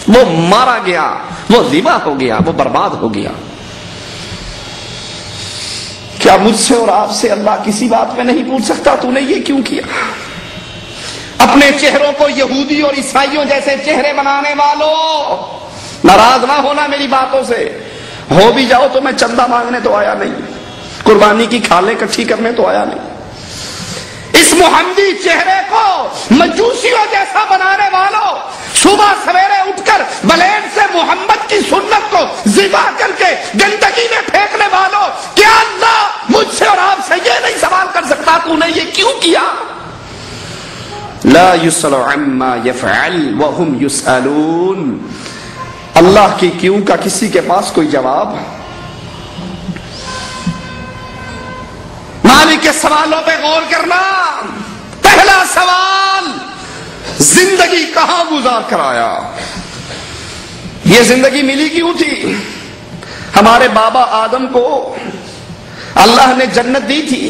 وہ مارا گیا، وہ ذبح ہو گیا، وہ برباد ہو گیا۔ کیا مجھ سے اور آپ سے اللہ کسی بات میں نہیں پوچھ سکتا تو نے یہ کیوں کیا؟ اپنے چہروں کو یہودی اور عیسائیوں جیسے چہرے بنانے والوں، ناراض نہ ہونا میری باتوں سے، ہو بھی جاؤ تو میں چندہ مانگنے تو آیا نہیں، قربانی کی کھالیں اکٹھی کرنے تو آیا نہیں۔ اس محمدی چہرے کو مجوسیوں جیسا بنانے والوں، صبح سویرے اٹھ کر بلین سے محمد کی سنت کو ذبح کر کے گندگی میں پھینکنے والوں، کیا اللہ مجھ سے اور آپ سے یہ نہیں سوال کر سکتا تو نے یہ کیوں کیا؟ لا يسأل عما يفعل وهم يسألون۔ اللہ کی کیوں کا کسی کے پاس کوئی جواب؟ مالک کے سوالوں پہ غور کرنا۔ پہلا سوال، زندگی کہاں گزار کر آیا؟ یہ زندگی ملی کیوں تھی؟ ہمارے بابا آدم کو اللہ نے جنت دی تھی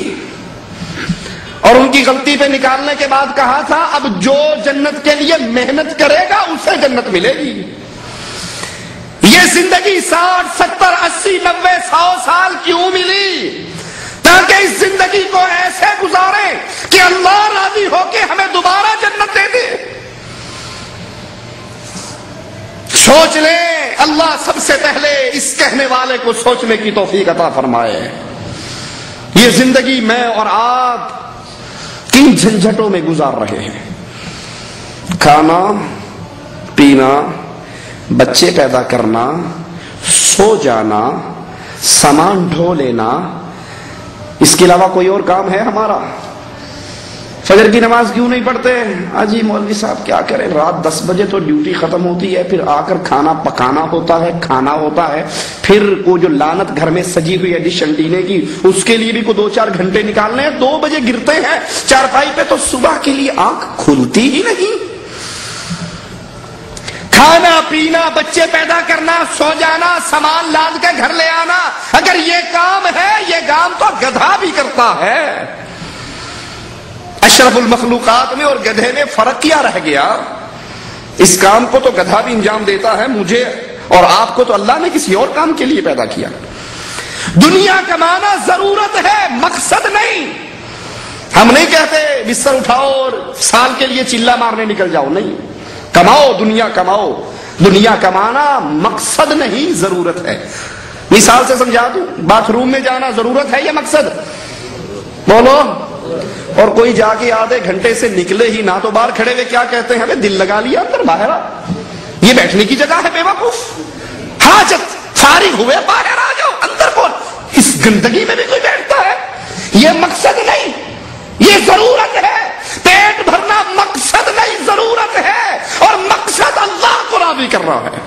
اور ان کی غلطی پہ نکالنے کے بعد کہا تھا اب جو جنت کے لیے محنت کرے گا اسے جنت ملے گی۔ یہ زندگی 60 70 80 90 100 سال کیوں ملی؟ تاکہ اس زندگی کو ایسے گزارے کہ اللہ راضی ہو کے ہمیں دوبارہ جنت دے دے۔ سوچ لیں، اللہ سب سے پہلے اس کہنے والے کو سوچنے کی توفیق عطا فرمائے۔ یہ زندگی میں اور آپ کن جھنجھٹوں میں گزار رہے ہیں؟ کھانا پینا، بچے پیدا کرنا، سو جانا، سامان ڈھو لینا، اس کے علاوہ کوئی اور کام ہے ہمارا؟ فجر کی نماز کیوں نہیں پڑھتے؟ جی مولوی صاحب کیا کریں، رات 10 بجے تو ڈیوٹی ختم ہوتی ہے، پھر آ کر کھانا پکانا ہوتا ہے، کھانا ہوتا ہے، پھر وہ جو لعنت گھر میں سجی ہوئی ہے ڈش انٹینے کی، اس کے لیے بھی کو 2-4 گھنٹے نکالنے ہیں۔ 2 بجے گرتے ہیں چارپائی پہ تو صبح کے لیے آنکھ کھلتی ہی نہیں۔ کھانا پینا، بچے پیدا کرنا، سو جانا، سامان لاد کے گھر لے آنا، اگر یہ کام ہے، یہ کام تو گدھا بھی کرتا ہے۔ اشرف المخلوقات میں اور گدھے میں فرق کیا رہ گیا؟ اس کام کو تو گدھا بھی انجام دیتا ہے، مجھے اور آپ کو تو اللہ نے کسی اور کام کے لیے پیدا کیا۔ دنیا کمانا ضرورت ہے، مقصد نہیں۔ ہم نہیں کہتے بستر اٹھاؤ اور سال کے لیے چلہ مارنے نکل جاؤ، نہیں، کماؤ، دنیا کماؤ۔ دنیا کمانا مقصد نہیں، ضرورت ہے۔ مثال سے سمجھا دوں، باتھ روم میں جانا ضرورت ہے یا مقصد؟ بولو۔ اور کوئی جا کے آدھے گھنٹے سے نکلے ہی نہ تو باہر کھڑے ہوئے کیا کہتے ہیں؟ ہمیں دل لگا لیا اندر، باہر آ، یہ بیٹھنے کی جگہ ہے بے وقوف، حاجت فارغ ہوئے باہر آ جاؤ، اندر کون؟ اس گندگی میں بھی کوئی بیٹھتا ہے؟ یہ مقصد نہیں، یہ ضرورت ہے۔ پیٹ بھرنا مقصد نہیں، ضرورت ہے، اور مقصد اللہ کو راضی کر رہا ہے۔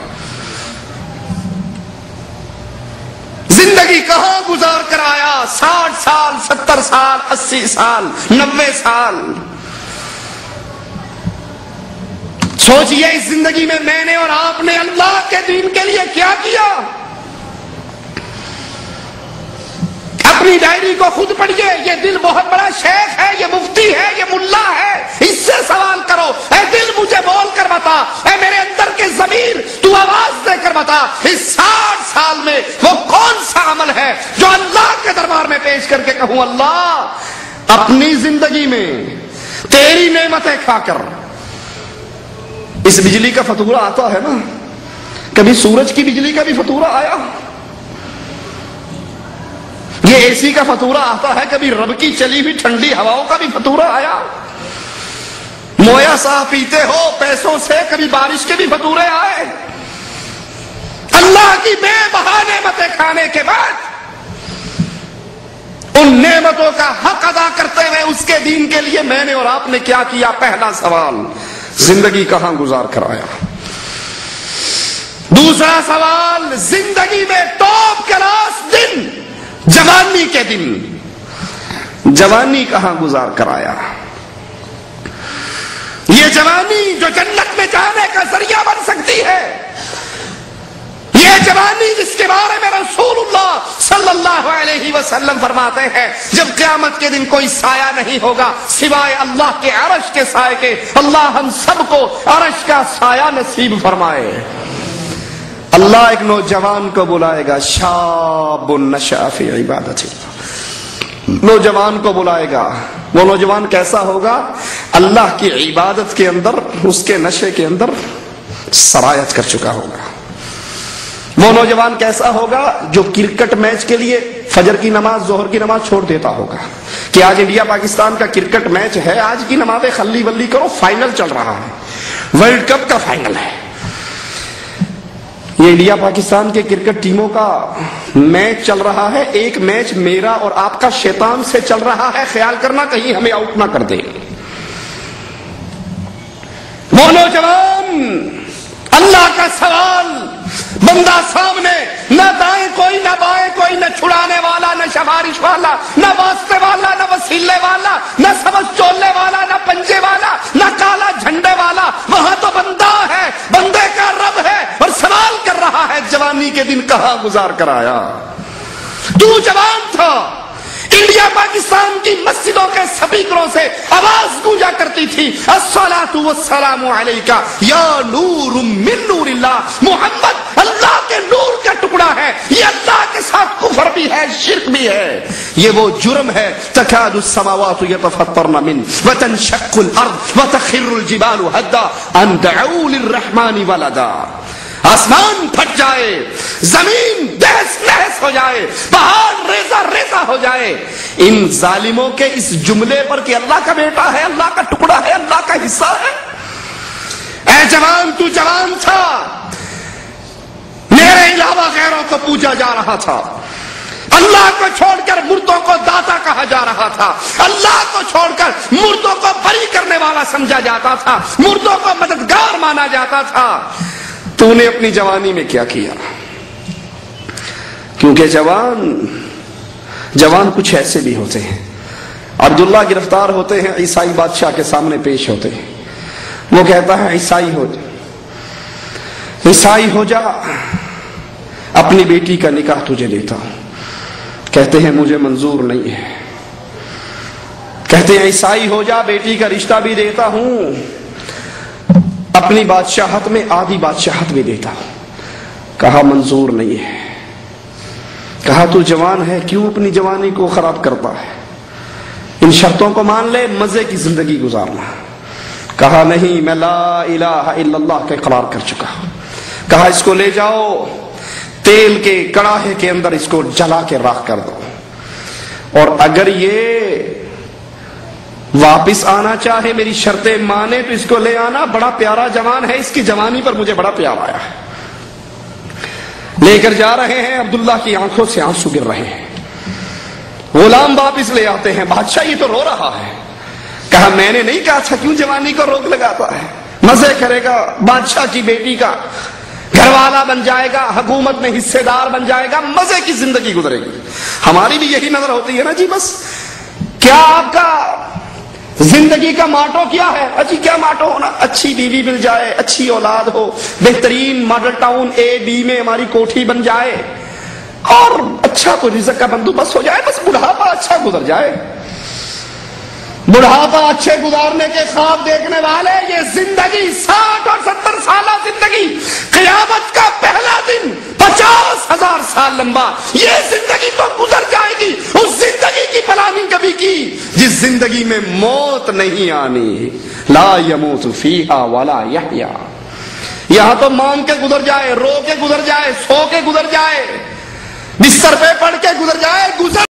زندگی کہاں گزار کر آیا؟ 60 سال، 70 سال، 80 سال، 90 سال۔ سوچئے اس زندگی میں نے اور آپ نے اللہ کے دین کے لیے کیا کیا؟ اپنی ڈائری کو خود پڑھیے، یہ دل بہت بڑا شیخ ہے، یہ مفتی ہے، یہ ملا ہے، اس سے سوال کرو، اے دل مجھے بول کر بتا، اے میرے اندر کے ضمیر تو آواز دے کر بتا، اس 60 سال میں وہ کون سا عمل ہے جو اللہ کے دربار میں پیش کر کے کہوں اللہ اپنی زندگی میں تیری نعمتیں کھا کر۔ اس بجلی کا فاتورہ آتا ہے نا، کبھی سورج کی بجلی کا بھی فاتورہ آیا؟ یہ اے سی کا فاتورہ آتا ہے، کبھی رب کی چلی ہوئی ٹھنڈی ہواؤں کا بھی فاتورہ آیا؟ مویا صاحب پیتے ہو پیسوں سے، کبھی بارش کے بھی فاتورے آئے؟ اللہ کی بے بہا نعمتیں کھانے کے بعد ان نعمتوں کا حق ادا کرتے ہوئے اس کے دین کے لیے میں نے اور آپ نے کیا کیا؟ پہلا سوال، زندگی کہاں گزار کر آیا؟ دوسرا سوال، زندگی میں ٹاپ کلاس دن، جوانی کے دن، جوانی کہاں گزار کر آیا؟ یہ جوانی جو جنت میں جانے کا ذریعہ بن سکتی ہے، یہ جوانی جس کے بارے میں رسول اللہ صلی اللہ علیہ علیہ وسلم فرماتے ہیں جب قیامت کے دن کوئی سایہ نہیں ہوگا سوائے اللہ کے عرش کے سائے کے، اللہ ہم سب کو عرش کا سایہ نصیب فرمائے۔ اللہ ایک نوجوان کو بلائے گا، شاب نشأ فی عبادت اللہ، نوجوان کو بلائے گا۔ وہ نوجوان کیسا ہوگا؟ اللہ کی عبادت کے اندر، اس کے نشے کے اندر سرایت کر چکا ہوگا۔ وہ نوجوان کیسا ہوگا؟ جو کرکٹ میچ کے لیے فجر کی نماز، ظہر کی نماز چھوڑ دیتا ہوگا کہ آج انڈیا پاکستان کا کرکٹ میچ ہے، آج کی نمازیں خلی ولی کرو، فائنل چل رہا ہے، ورلڈ کپ کا فائنل ہے۔ یہ انڈیا پاکستان کے کرکٹ ٹیموں کا میچ چل رہا ہے، ایک میچ میرا اور آپ کا شیطان سے چل رہا ہے، خیال کرنا کہیں ہمیں آؤٹ نہ کر دے۔ وہ نوجوان، اللہ کا سوال، بندہ سامنے، نہ دائیں کوئی نہ بائیں کوئی، نہ چھڑانے والا نہ سفارش والا، نہ واسطے والا نہ وسیلے والا، نہ سبز چولنے والا نہ پنجے والا، نہ کالا جھنڈے والا، وہاں تو بندہ ہے، بندے کا رب ہے، اور سوال کر رہا ہے جوانی کے دن کہاں گزار کر آیا؟ تو جوان تھا، انڈیا پاکستان کی مسجدوں کے سپیکروں سے آواز گونجا کرتی تھی، الصلاۃ والسلام علیک یا نور من نور اللہ، محمد اللہ کے نور کا ٹکڑا ہے، یہ اللہ کے ساتھ کفر بھی ہے، شرک بھی ہے، یہ وہ جرم ہے۔ تکاد السماوات یتفطرن منه وتنشق الارض وتخر الجبال هدا ان دعوا للرحمن ولدا، آسمان پھٹ جائے، زمین دہس نہس ہو جائے، پہاڑ ریزہ ریزہ ہو جائے، ان ظالموں کے اس جملے پر کہ اللہ کا بیٹا ہے، اللہ کا ٹکڑا ہے، اللہ کا حصہ ہے۔ اے جوان، تو جوان تھا، میرے علاوہ غیروں کو پوجا جا رہا تھا، اللہ کو چھوڑ کر مردوں کو داتا کہا جا رہا تھا، اللہ کو چھوڑ کر مردوں کو بری کرنے والا سمجھا جاتا تھا، مردوں کو مددگار مانا جاتا تھا۔ تو نے اپنی جوانی میں کیا کیا؟ کیونکہ جوان کچھ ایسے بھی ہوتے ہیں۔ عبداللہ گرفتار ہوتے ہیں، عیسائی بادشاہ کے سامنے پیش ہوتے ہیں، وہ کہتا ہے عیسائی ہو جا، اپنی بیٹی کا نکاح تجھے دیتا ہوں۔ کہتے ہیں مجھے منظور نہیں ہے۔ کہتے ہیں عیسائی ہو جا، بیٹی کا رشتہ بھی دیتا ہوں، اپنی بادشاہت میں آدھی بادشاہت بھی دیتا ہوں۔ کہا منظور نہیں ہے۔ کہا تو جوان ہے، کیوں اپنی جوانی کو خراب کرتا ہے؟ ان شرطوں کو مان لے، مزے کی زندگی گزارنا۔ کہا نہیں، میں لا الہ الا اللہ کا اقرار کر چکا ہوں۔ کہا اس کو لے جاؤ، تیل کے کڑاہے کے اندر اس کو جلا کے راکھ کر دو، اور اگر یہ واپس آنا چاہے، میری شرطیں مانے، تو اس کو لے آنا، بڑا پیارا جوان ہے، اس کی جوانی پر مجھے بڑا پیار آیا ہے۔ لے کر جا رہے ہیں، عبداللہ کی آنکھوں سے آنسو گر رہے ہیں، غلام واپس لے آتے ہیں، بادشاہ یہ تو رو رہا ہے۔ کہا میں نے نہیں کہا تھا کیوں جوانی کو روک لگاتا ہے؟ مزے کرے گا، بادشاہ کی بیٹی کا گھر والا بن جائے گا، حکومت میں حصے دار بن جائے گا، مزے کی زندگی گزرے گی۔ ہماری بھی یہی نظر ہوتی ہے نا جی، بس کیا آپ کا زندگی کا ماٹو کیا ہے؟ اجی کیا ماٹو ہونا؟ اچھی بیوی مل جائے، اچھی اولاد ہو، بہترین ماڈل ٹاؤن اے بی میں ہماری کوٹھی بن جائے، اور اچھا کوئی رزق کا بندوبست ہو جائے، بس بڑھاپا اچھا گزر جائے۔ بڑھاپا اچھے گزارنے کے خواب دیکھنے والے، یہ زندگی 60 اور 70 سالہ زندگی، قیامت کا پہلا دن 50,000 سال لمبا، یہ زندگی تو گزر جائے گی۔ اس زندگی کی پلاننگ کبھی کی جس زندگی میں موت نہیں آنی، لا يموت فیہا ولا یحیا۔ یہاں تو مانگ کے گزر جائے، رو کے گزر جائے، سو کے گزر جائے، بستر پہ پڑھ کے گزر جائے، گزر